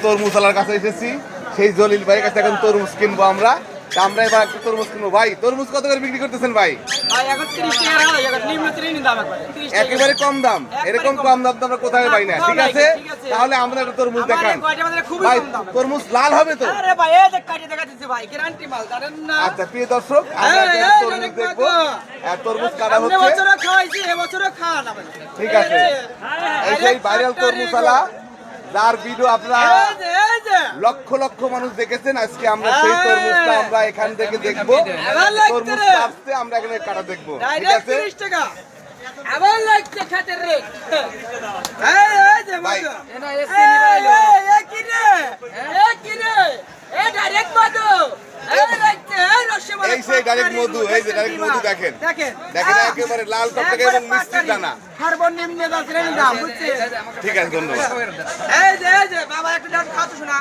তরমুজ আলার কাছে এসেছি, সেই জলিল ভাইয়ের কাছে এখন তরমুজ কিনবো আমরা। আমরা এবার একটা তরমুজ কিনবো। ভাই তরমুজ কত করে বিক্রি করতেছেন ভাই? একেবারে কম দাম। এরকম কম দাম তো আমরা কোথায় পাই না। ঠিক আছে, তাহলে আমরা একটা তরমুজ দেখান ভাই। তরমুজ লাল হবে তো? আচ্ছা প্রিয় দর্শক, আমরা তরমুজ দেখবো। তরমুজ কাটা হচ্ছে, ঠিক আছে। এই সেই ভাইরাল তরমুজ আলা, যার ভিডিও আপনারা লক্ষ লক্ষ মানুষ দেখেছেন। আজকে আমরা সেই তরমুজটা আমরা এখান থেকে দেখবো। তরমুজ আসছে, আমরা এখানে কাটা দেখবো। ঠিক আছে, আবার লাগছে খাটের রে ভাই ডাইরেক্ট মধু এই সেই ডাইরেক্ট মধু। এই যে ডাইরেক্ট মধু দেখেন, দেখেন একেবারে লাল টকটকে এবং মিষ্টি দানা। সর্বনিম্ন দাম, ঠিক আছে, ধন্যবাদ। এই যে বাবা একটা দাম খাওয়া শোনা।